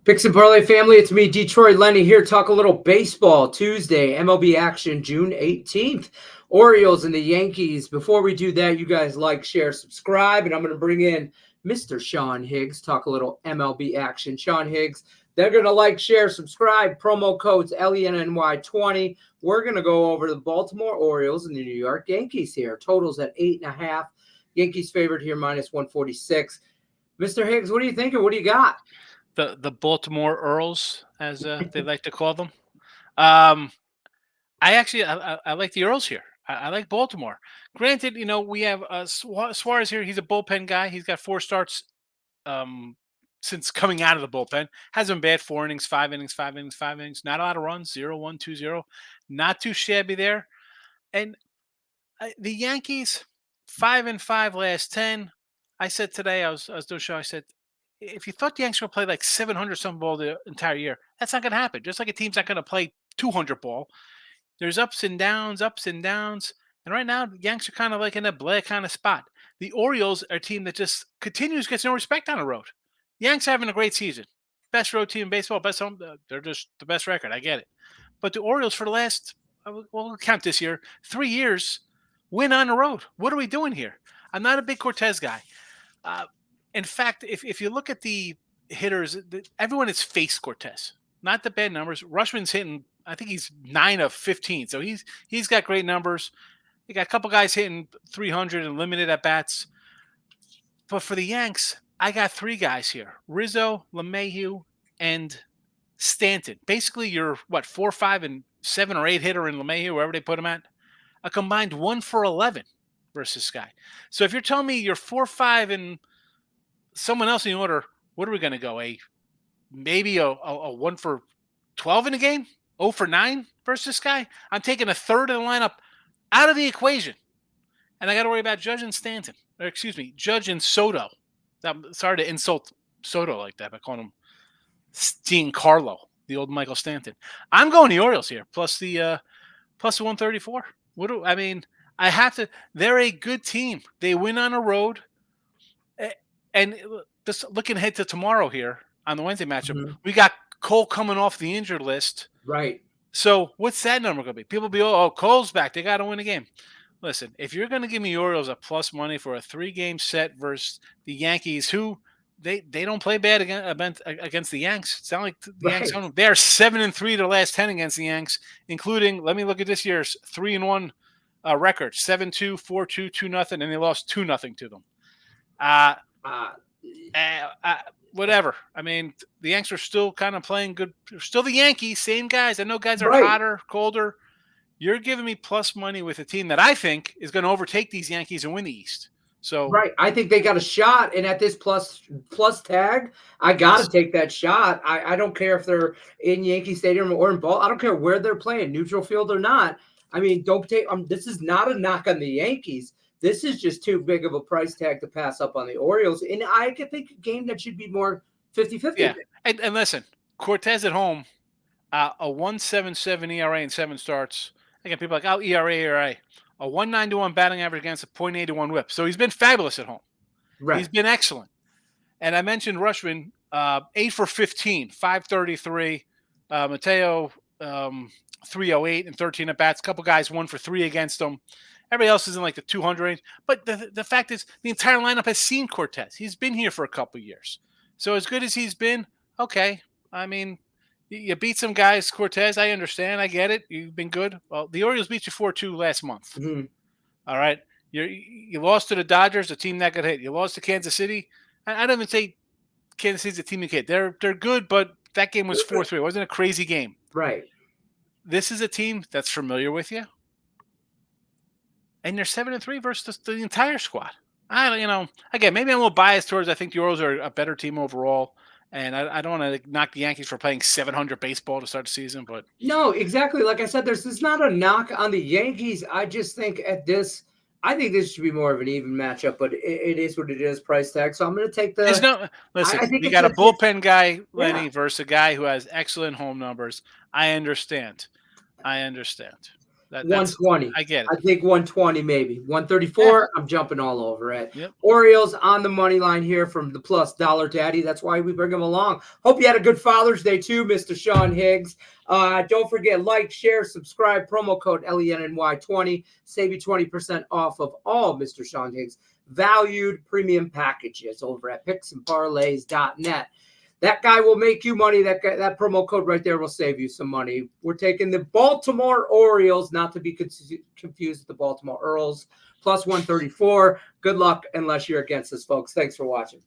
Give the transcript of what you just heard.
Picks and Parlay family, it's me, Detroit Lenny here. Talk a little baseball Tuesday, MLB action June 18th. Orioles and the Yankees. Before we do that, you guys like, share, subscribe, and I'm going to bring in Mr. Sean Higgs. Talk a little MLB action. Sean Higgs, they're going to like, share, subscribe. Promo codes LENNY20. We're going to go over the Baltimore Orioles and the New York Yankees here. Totals at 8.5. Yankees favored here minus 146. Mr. Higgs, what are you thinking? What do you got? The Baltimore Earls, as they like to call them. I like the Earls here. I like Baltimore. Granted, we have Suarez here. He's a bullpen guy. He's got 4 starts since coming out of the bullpen. Hasn't been bad. 4 innings, 5 innings, 5 innings, 5 innings. Not a lot of runs. 0-1, 2-0. Not too shabby there. And the Yankees, 5-5 last 10. I said today, I was doing a show. I said, if you thought the Yankees were going to play like 700 some ball the entire year, that's not going to happen. Just like a team's not going to play 200 ball. There's ups and downs. And right now, the Yankees are kind of like in a Blair kind of spot. The Orioles are a team that just continues, gets no respect on the road. The Yankees are having a great season. Best road team in baseball, best home. They're just the best record. I get it. But the Orioles for the last, we'll count this year, 3 years, win on the road. What are we doing here? I'm not a big Cortez guy. In fact, if you look at the hitters, everyone has faced Cortez. Not the bad numbers. Rushman's hitting, I think he's 9 of 15. So he's got great numbers. You got a couple guys hitting 300 and limited at bats. But for the Yanks, I got 3 guys here. Rizzo, LeMahieu, and Stanton. Basically, you're 4, 5, and 7 or 8 hitter in LeMahieu, wherever they put him at. A combined 1 for 11 versus Sky. So if you're telling me you're 4, 5, and someone else in the order, what are we going to go? Maybe a 1 for 12 in the game? 0 for 9 versus Sky? I'm taking a third of the lineup out of the equation. And I got to worry about Judge and Stanton. Or excuse me, Judge and Soto. I'm sorry to insult Soto like that by calling him Giancarlo, the old Michael Stanton. I'm going the Orioles here, plus the 134. I have to. They're a good team. They win on the road. And just looking ahead to tomorrow here on the Wednesday matchup, we got Cole coming off the injured list. Right. So what's that number going to be? People be, Cole's back. They got to win a game. Listen, if you're going to give me Orioles a plus money for a 3-game set versus the Yankees, who they don't play bad against the Yanks. It's not like the Yanks. They are 7-3 their last 10 against the Yanks, including. Let me look at this year's 3-1 record: 7-2, 4-2, 2-0, and they lost 2-0 to them. Whatever. I mean, the Yanks are still kind of playing good. They're still the Yankees, same guys. I know guys are hotter, colder. You're giving me plus money with a team that I think is going to overtake these Yankees and win the East. So I think they got a shot, and at this plus tag, I got to take that shot. I don't care if they're in Yankee Stadium or in ball. I don't care where they're playing, neutral field or not. I mean, don't take. This is not a knock on the Yankees. This is just too big of a price tag to pass up on the Orioles. And I could think a game that should be more 50-50. Yeah. And listen, Cortez at home, a 1.77 ERA and 7 starts. Again, people are like, ERA. A 1.91 batting average against a .81 whip. So he's been fabulous at home. Right. He's been excellent. And I mentioned Rushman, 8 for 15, 533. Mateo, 308 and 13 at bats. A couple guys 1 for 3 against him. Everybody else is in like the 200 range. But the fact is, the entire lineup has seen Cortez. He's been here for a couple of years. So as good as he's been, okay. I mean, you beat some guys, Cortez. I understand. I get it. You've been good. Well, the Orioles beat you 4-2 last month. Mm-hmm. All right. You lost to the Dodgers, a team that got hit. You lost to Kansas City. I don't even say Kansas City's a team that hit. They're good, but that game was 4-3. It wasn't a crazy game. Right. This is a team that's familiar with you. And they're 7-3 versus the entire squad. Again, maybe I'm a little biased towards. I think the Orioles are a better team overall, and I don't want to knock the Yankees for playing 700 baseball to start the season. But no, exactly. Like I said, there's not a knock on the Yankees. I just think this should be more of an even matchup. But it is what it is. Price tag. So I'm going to take the. Listen, you got a bullpen guy, Lenny, versus a guy who has excellent home numbers. I understand. That's 120. I get it. I think 120 maybe. 134, I'm jumping all over it. Yep. Orioles on the money line here from the plus dollar daddy. That's why we bring him along. Hope you had a good Father's Day too, Mr. Sean Higgs. Don't forget, like, share, subscribe, promo code LENNY20. Save you 20% off of all Mr. Sean Higgs valued premium packages over at picksandparlays.net. That guy will make you money. That promo code right there will save you some money. We're taking the Baltimore Orioles, not to be confused with the Baltimore Earls, plus 134. Good luck unless you're against us, folks. Thanks for watching.